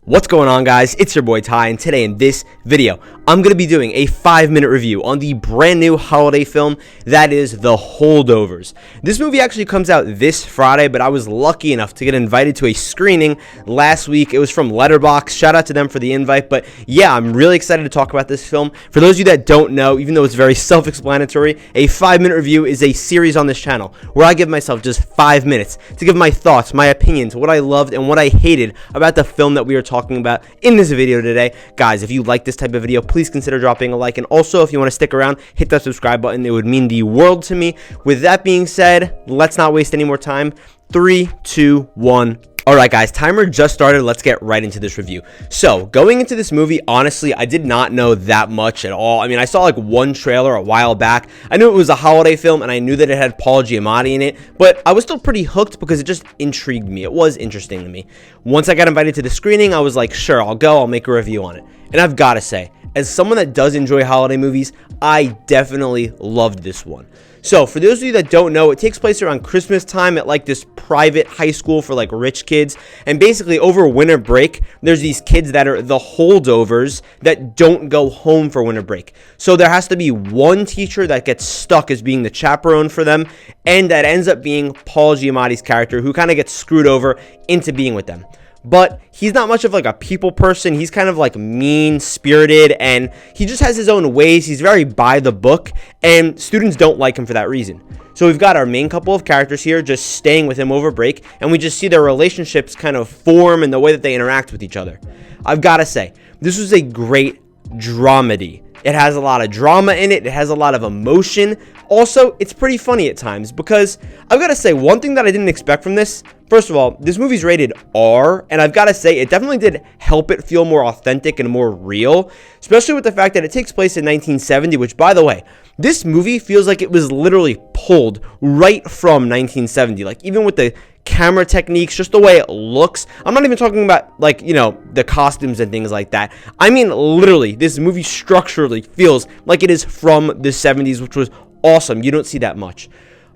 What's going on, guys? It's your boy Ty, and today in this video I'm going to be doing a 5-minute review on the brand new holiday film that is The Holdovers. This movie actually comes out this Friday, but I was lucky enough to get invited to a screening last week. It was from Letterboxd. Shout out to them for the invite. But yeah, I'm really excited to talk about this film. For those of you that don't know, even though it's very self-explanatory, a 5-minute review is a series on this channel where I give myself just 5 minutes to give my thoughts, my opinions, what I loved and what I hated about the film that we are talking about in this video today. Guys, if you like this type of video, please consider dropping a like, and also if you want to stick around, hit that subscribe button. It would mean the world to me. With that being said, let's not waste any more time. 3, 2, 1. Alright guys, timer just started. Let's get right into this review. So, going into this movie, honestly, I did not know that much at all. I mean, I saw like one trailer a while back. I knew it was a holiday film, and I knew that it had Paul Giamatti in it, but I was still pretty hooked because it just intrigued me. It was interesting to me. Once I got invited to the screening, I was like, sure, I'll go, I'll make a review on it. And I've got to say, as someone that does enjoy holiday movies, I definitely loved this one. So, for those of you that don't know, it takes place around Christmas time at like this private high school for like rich kids. And basically, over winter break, there's these kids that are the holdovers that don't go home for winter break. So, there has to be one teacher that gets stuck as being the chaperone for them. And that ends up being Paul Giamatti's character, who kind of gets screwed over into being with them. But he's not much of like a people person. He's kind of like mean-spirited, and he just has his own ways. He's very by the book, and students don't like him for that reason. So we've got our main couple of characters here just staying with him over break, and we just see their relationships kind of form and the way that they interact with each other. I've got to say, this was a great dramedy. It has a lot of drama in it. It has a lot of emotion. Also, it's pretty funny at times because I've got to say, one thing that I didn't expect from this, first of all, this movie's rated R, and I've got to say, it definitely did help it feel more authentic and more real, especially with the fact that it takes place in 1970, which, by the way, this movie feels like it was literally pulled right from 1970, like even with the camera techniques, just the way it looks. I'm not even talking about like, you know, the costumes and things like that. I mean, literally, this movie structurally feels like it is from the 70s, which was awesome. You don't see that much.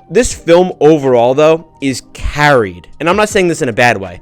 This film overall, though, is carried, and I'm not saying this in a bad way,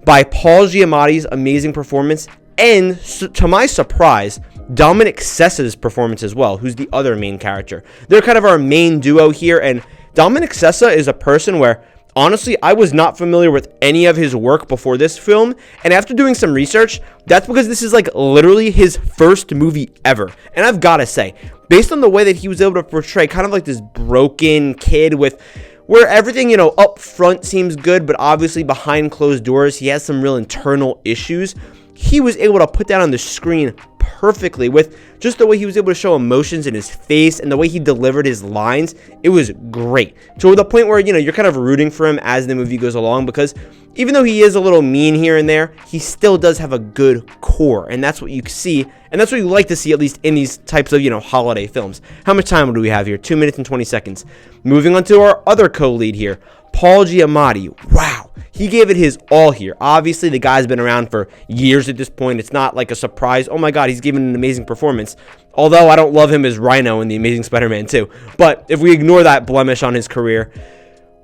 by Paul Giamatti's amazing performance, and to my surprise, Dominic Sessa's performance as well, who's the other main character. They're kind of our main duo here, and Dominic Sessa is a person where, honestly, I was not familiar with any of his work before this film, and after doing some research, that's because this is like literally his first movie ever. And I've got to say, based on the way that he was able to portray kind of like this broken kid with where everything, you know, up front seems good, but obviously behind closed doors, he has some real internal issues. He was able to put that on the screen perfectly with just the way he was able to show emotions in his face and the way he delivered his lines. It was great. To the point where, you know, you're kind of rooting for him as the movie goes along, because even though he is a little mean here and there, he still does have a good core, and that's what you see, and that's what you like to see, at least in these types of, you know, holiday films. How much time do we have here? 2 minutes and 20 seconds. Moving on to our other co-lead here, Paul Giamatti. Wow, he gave it his all here. Obviously, the guy's been around for years at this point. It's not like a surprise. Oh my God, he's given an amazing performance. Although I don't love him as Rhino in The Amazing Spider-Man 2. But if we ignore that blemish on his career,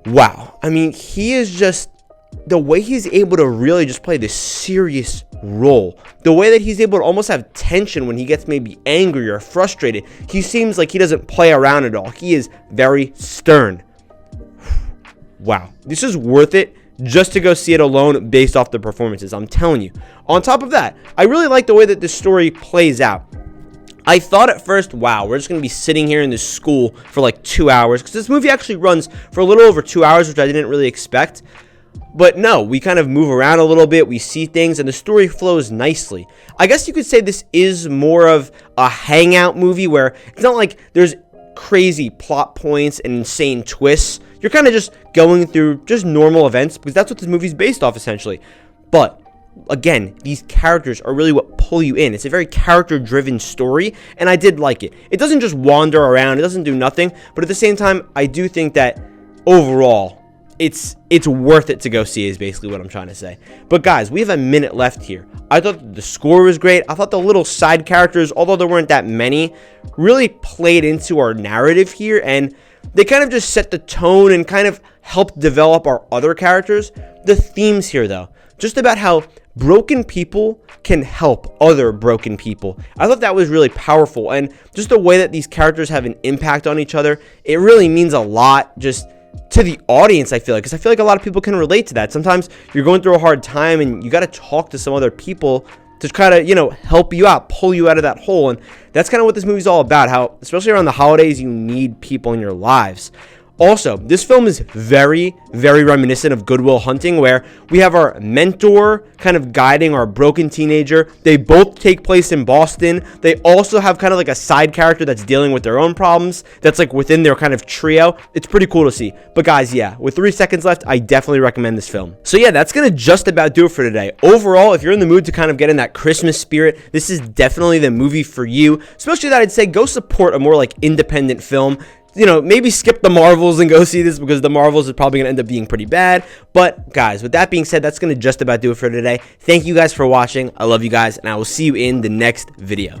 wow. I mean, he is just, the way he's able to really just play this serious role, the way that he's able to almost have tension when he gets maybe angry or frustrated. He seems like he doesn't play around at all. He is very stern. Wow, this is worth it just to go see it alone based off the performances, I'm telling you. On top of that, I really like the way that this story plays out. I thought at first, wow, we're just going to be sitting here in this school for like 2 hours, because this movie actually runs for a little over 2 hours, which I didn't really expect. But no, we kind of move around a little bit, we see things, and the story flows nicely. I guess you could say this is more of a hangout movie where it's not like there's crazy plot points and insane twists. You're kind of just going through just normal events, because that's what this movie's based off, essentially. But again, these characters are really what pull you in. It's a very character-driven story, and I did like it. It doesn't just wander around. It doesn't do nothing. But at the same time, I do think that overall, it's worth it to go see, is basically what I'm trying to say. But guys, we have a minute left here. I thought the score was great. I thought the little side characters, although there weren't that many, really played into our narrative here, and they kind of just set the tone and kind of helped develop our other characters. The themes here, though, just about how broken people can help other broken people. I thought that was really powerful, and just the way that these characters have an impact on each other, it really means a lot just to the audience, I feel like, because I feel like a lot of people can relate to that. Sometimes you're going through a hard time and you got to talk to some other people to kind of, help you out, pull you out of that hole. And that's kind of what this movie's all about, how, especially around the holidays, you need people in your lives. Also, this film is very, very reminiscent of Good Will Hunting, where we have our mentor kind of guiding our broken teenager. They both take place in Boston. They also have kind of like a side character that's dealing with their own problems that's like within their kind of trio. It's pretty cool to see. But guys, yeah, with 3 seconds left, I definitely recommend this film. So yeah, that's going to just about do it for today. Overall, if you're in the mood to kind of get in that Christmas spirit, this is definitely the movie for you. Especially that I'd say go support a more like independent film. Maybe skip the Marvels and go see this, because the Marvels is probably going to end up being pretty bad. But guys, with that being said, that's going to just about do it for today. Thank you guys for watching. I love you guys, and I will see you in the next video.